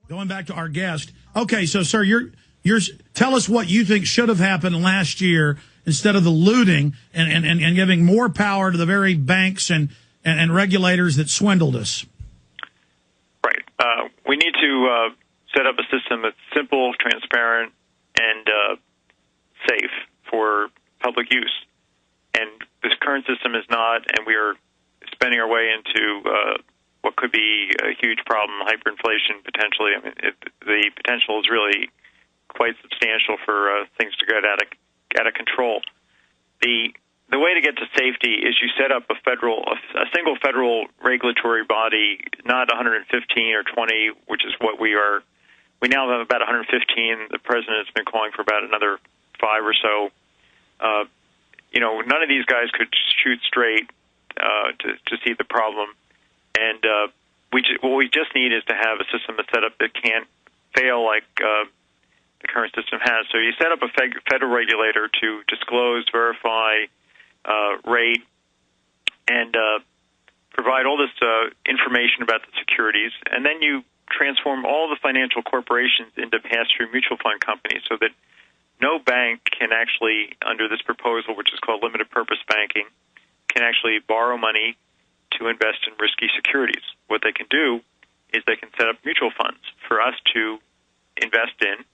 Going back to our guest. Okay, so sir, you're tell us what you think should have happened last year instead of the looting and giving more power to the very banks and regulators that swindled us. Right. We need to set up a system that's simple, transparent, and safe for public use. And this current system is not, and we are spending our way into what could be a huge problem, hyperinflation potentially. I mean, the potential is really quite substantial for things to get out of control. The way to get to safety is you set up a single federal regulatory body, not 115 or 20, which is what we are. We now have about 115. The president has been calling for about another 5 or so. None of these guys could shoot straight to see the problem. And what we just need is to have a system that's set up that can't fail like the current system has. So you set up a federal regulator to disclose, verify, rate, and provide all this information about the securities. And then you transform all the financial corporations into pass-through mutual fund companies so that no bank can actually, under this proposal, which is called limited purpose banking, can actually borrow money to invest in risky securities. What they can do is they can set up mutual funds for us to invest in.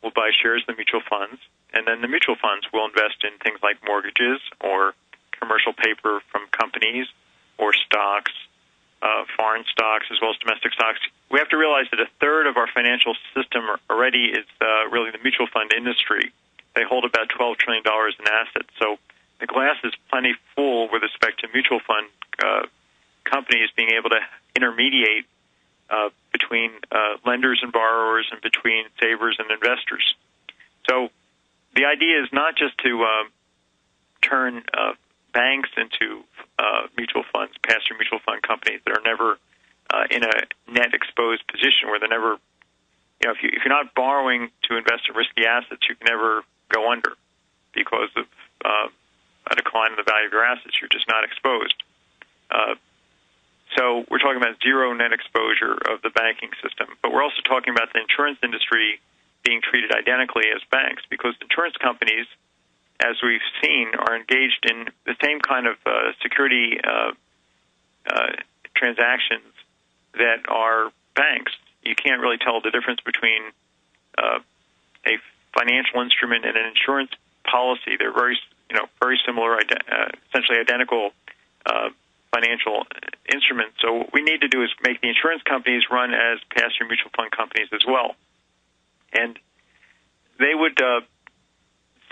We'll buy shares in the mutual funds, and then the mutual funds will invest in things like mortgages or commercial paper from companies or stocks, foreign stocks as well as domestic stocks. We have to realize that a third of our financial system already is really the mutual fund industry. They hold about $12 trillion in assets. So the glass is plenty full with respect to mutual fund companies being able to intermediate between lenders and borrowers and between savers and investors. So the idea is not just to turn banks into mutual funds, pass-through mutual fund companies that are never in a net exposed position where they're never, if you're not borrowing to invest in risky assets, you can never go under because of a decline in the value of your assets. You're just not exposed. So we're talking about zero net exposure of the banking system. But we're also talking about the insurance industry being treated identically as banks because insurance companies, as we've seen, are engaged in the same kind of security transactions that are banks. You can't really tell the difference between a financial instrument and an insurance policy. They're very similar, essentially identical financial instruments. So what we need to do is make the insurance companies run as pass-through mutual fund companies as well. And they would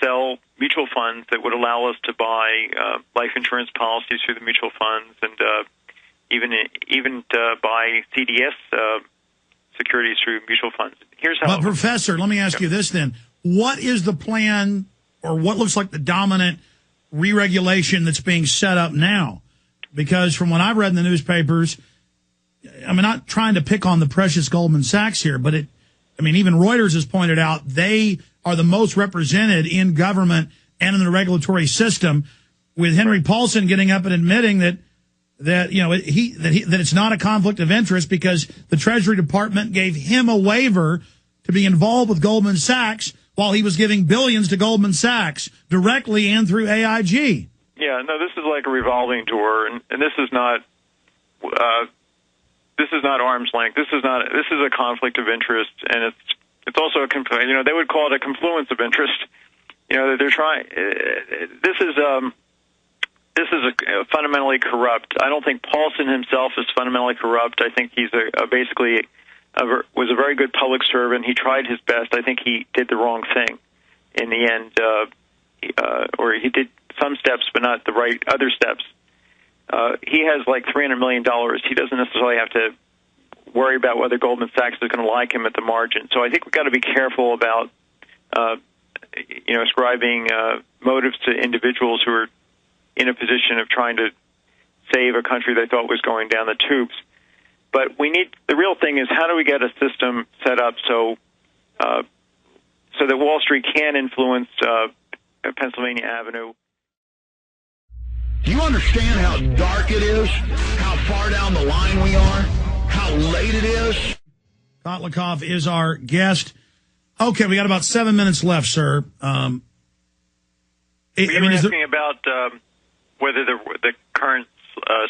sell mutual funds that would allow us to buy life insurance policies through the mutual funds and even to buy CDS securities through mutual funds. Here's how. But Professor, let me ask you this then. What is the plan or what looks like the dominant re-regulation that's being set up now? Because from what I've read in the newspapers, I'm not trying to pick on the precious Goldman Sachs here, but even Reuters has pointed out they are the most represented in government and in the regulatory system, with Henry Paulson getting up and admitting that it's not a conflict of interest because the Treasury Department gave him a waiver to be involved with Goldman Sachs while he was giving billions to Goldman Sachs directly and through AIG. Yeah, no, this is like a revolving door, and this is not arm's length. This is a conflict of interest, and it's also they would call it a confluence of interest. They're trying. This is fundamentally corrupt. I don't think Paulson himself is fundamentally corrupt. I think he's was a very good public servant. He tried his best. I think he did the wrong thing in the end, or he did some steps, but not the right other steps. He has like $300 million. He doesn't necessarily have to worry about whether Goldman Sachs is going to like him at the margin. So I think we've got to be careful about, ascribing motives to individuals who are in a position of trying to save a country they thought was going down the tubes. But the real thing is, how do we get a system set up so that Wall Street can influence Pennsylvania Avenue? Do you understand how dark it is? How far down the line we are? How late it is? Kotlikoff is our guest. Okay, we got about 7 minutes left, sir. You were asking about whether the current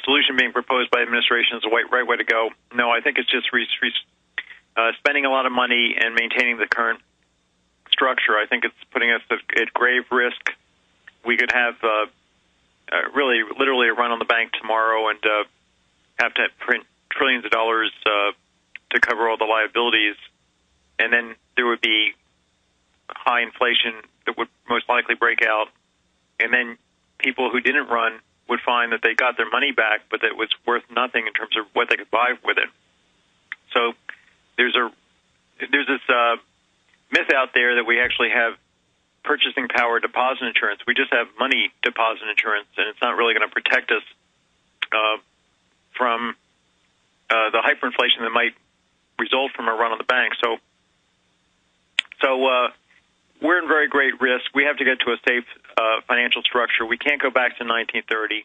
solution being proposed by the administration is the right way to go. No, I think it's just spending a lot of money and maintaining the current structure. I think it's putting us at grave risk. We could have literally a run on the bank tomorrow and have to print trillions of dollars to cover all the liabilities, and then there would be high inflation that would most likely break out, and then people who didn't run would find that they got their money back, but that it was worth nothing in terms of what they could buy with it. So there's this myth out there that we actually have purchasing power deposit insurance. We just have money deposit insurance, and it's not really going to protect us from the hyperinflation that might result from a run on the bank. So we're in very great risk. We have to get to a safe financial structure. We can't go back to 1930.